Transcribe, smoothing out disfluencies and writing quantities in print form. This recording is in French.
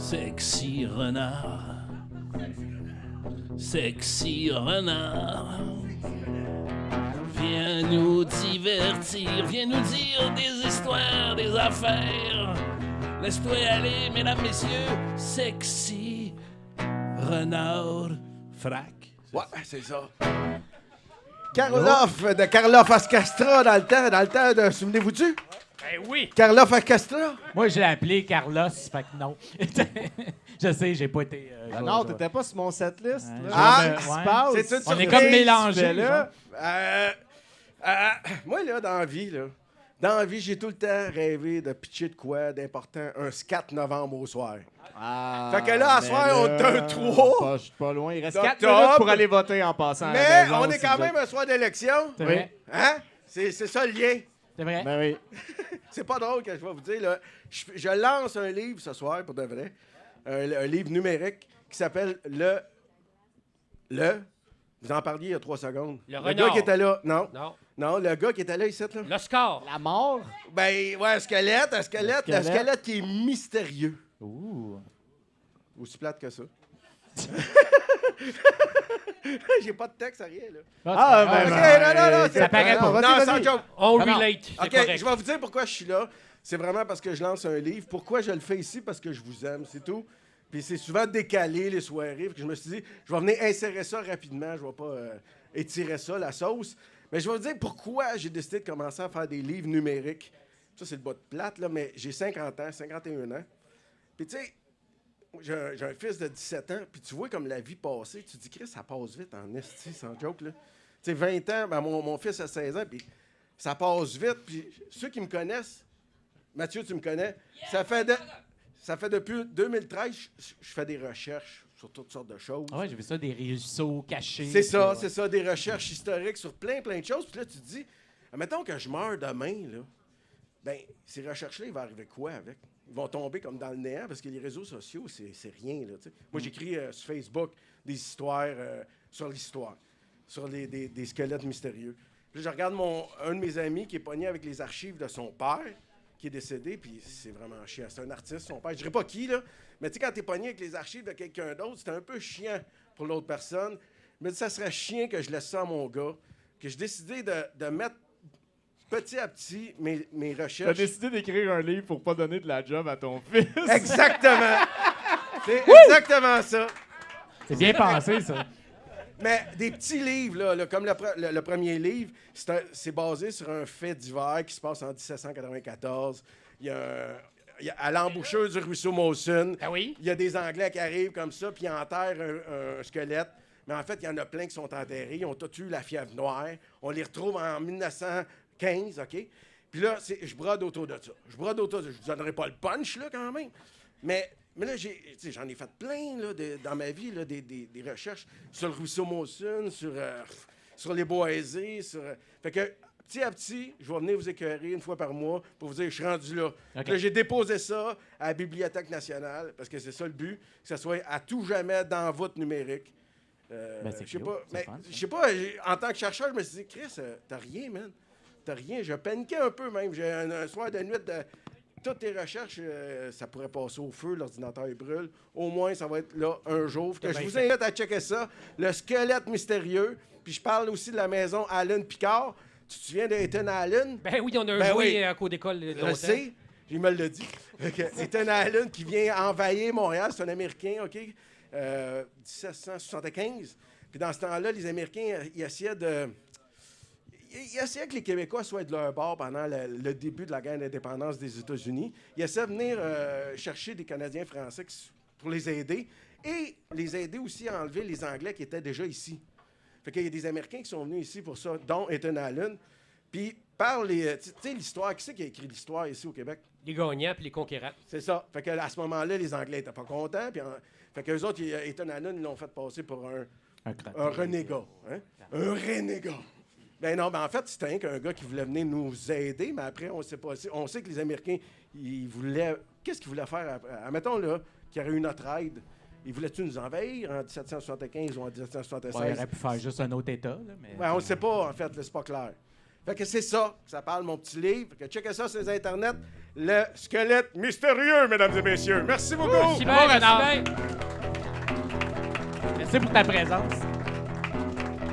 Sexy renard. Sexy renard. Viens nous divertir, viens nous dire des histoires, des affaires. Laisse-toi aller, mesdames, messieurs. Sexy renard. Frac. Ouais, c'est ça. Karloff, de Karloff Ascastra dans le temps de... Souvenez-vous-tu? Ben oui. Karloff Ascastra? Moi, je l'ai appelé Carlos, fait que non. Je sais, j'ai pas été... non, t'étais pas sur mon setlist. Ouais, là. Ah, Qu'est-ce qui se passe? c'est une On est surprise. comme mélangés, là. Moi, là, dans la vie, j'ai tout le temps rêvé de pitcher de quoi d'important un 4 novembre au soir. Ah, Fait que là, à mais soir, là, on est un 3. Je suis pas loin. Il reste d'octobre. 4 minutes pour aller voter en passant. à la Mais maison, on est si quand vous même un soir d'élection. C'est vrai. Hein? C'est ça le lien. C'est vrai. Ben oui. C'est pas drôle que je vais vous dire. Là. Je lance un livre ce soir, pour de vrai. Un livre numérique qui s'appelle Le... Vous en parliez il y a 3 secondes. Le gars renard. qui était là. Non. Non. Non, le gars qui était là ici, là. Le score. La mort? Ben, ouais, un squelette. Le squelette qui est mystérieux. Ouh. Aussi plate que ça. J'ai pas de texte, rien, là. Ah, ben, Ok, non, ça paraît pas. Non, sans joke. On Ah non. relate. C'est OK, correct. je vais vous dire pourquoi je suis là. C'est vraiment parce que je lance un livre. Pourquoi je le fais ici? Parce que je vous aime, c'est tout. Puis c'est souvent décalé, les soirées. Puis que je me suis dit, je vais venir insérer ça rapidement. Je vais pas étirer ça, la sauce. Mais je vais vous dire pourquoi j'ai décidé de commencer à faire des livres numériques. Ça, c'est le bas de plate, là, mais j'ai 50 ans, 51 ans. Puis tu sais, j'ai un fils de 17 ans, puis tu vois comme la vie passée, tu te dis, Chris, ça passe vite en esti, sans joke, là. Tu sais, 20 ans, ben, mon fils a 16 ans, puis ça passe vite, puis ceux qui me connaissent, Mathieu, tu me connais, ça fait depuis 2013, je fais des recherches sur toutes sortes de choses. Ah ouais, j'ai vu ça, des réseaux cachés. C'est ça, des recherches historiques sur plein de choses, puis là, tu te dis, admettons que je meurs demain, là, ben, ces recherches-là, il va arriver quoi avec? Ils vont tomber comme dans le néant parce que les réseaux sociaux, c'est rien. Là, t'sais. Moi, j'écris sur Facebook des histoires sur l'histoire, sur des squelettes mystérieux. Puis là, je regarde un de mes amis qui est pogné avec les archives de son père, qui est décédé, puis c'est vraiment chiant. C'est un artiste, son père. Je dirais pas qui, là, mais tu sais, quand t'es pogné avec les archives de quelqu'un d'autre, c'est un peu chiant pour l'autre personne. Mais ça serait chiant que je laisse ça à mon gars, que j'ai décidé de mettre petit à petit mes recherches. T'as décidé d'écrire un livre pour pas donner de la job à ton fils. Exactement. C'est exactement ça. C'est bien pensé, ça. Mais des petits livres, là, comme le premier livre, c'est basé sur un fait divers qui se passe en 1794. Il y a à l'embouchure du ruisseau Molson, Ah oui? il y a des Anglais qui arrivent comme ça, puis ils enterrent un squelette. Mais en fait, il y en a plein qui sont enterrés. Ils ont tous eu la fièvre noire. On les retrouve en 1915, OK? Puis là, je brode autour de ça. Je vous donnerai pas le punch, là, quand même. Mais là, j'en ai fait plein là, dans ma vie, là, des recherches sur le ruisseau Molson, sur les boisés. Fait que, petit à petit, je vais venir vous écœurer une fois par mois pour vous dire que je suis rendu là. OK. Là, j'ai déposé ça à la Bibliothèque nationale, parce que c'est ça le but, que ça soit à tout jamais dans votre numérique. C'est Je sais cute, pas, c'est mais fun, ça. je sais pas, en tant que chercheur, je me suis dit, Chris, t'as rien, man. T'as rien. Je paniquais un peu même. J'ai un soir de nuit de toutes tes recherches, ça pourrait passer au feu, l'ordinateur il brûle. Au moins, ça va être là un jour. Que je vous invite à checker ça. Le squelette mystérieux. Puis je parle aussi de la maison Allen Picard. Tu te souviens d'Ethan Allen? Ben oui, on a Ben joué oui. à cours d'école. Je le sais. Il me l'a dit. Ethan Allen qui vient envahir Montréal. C'est un Américain, OK? 1775. Puis dans ce temps-là, les Américains, ils essayaient que les Québécois soient de leur bord pendant le début de la guerre d'indépendance des États-Unis. Ils essaient de venir chercher des Canadiens français pour les aider et les aider aussi à enlever les Anglais qui étaient déjà ici. Fait qu'il y a des Américains qui sont venus ici pour ça, dont Ethan Allen. Puis par tu sais, l'histoire, qui c'est qui a écrit l'histoire ici au Québec? Les gagnants puis les conquérants. C'est ça. Fait qu'à ce moment-là, les Anglais n'étaient pas contents. Puis fait qu'eux autres, Ethan Allen, ils l'ont fait passer pour un renégat. Hein? Un renégat. Ben non, ben en fait, c'était un gars qui voulait venir nous aider, mais après, on sait pas. On sait que les Américains, ils voulaient... Qu'est-ce qu'ils voulaient faire après? Admettons, là, qu'il y aurait eu notre aide. Ils voulaient-tu nous envahir en 1775 ou en 1776? Ouais, il aurait pu faire juste un autre État. Là, mais... Ben, on ne sait pas, en fait, là, c'est pas clair. Fait que c'est ça, ça parle, mon petit livre. Fait que checkez ça sur les internets. le squelette mystérieux, mesdames et messieurs. Merci beaucoup. Merci bien, Renard. Merci pour ta présence.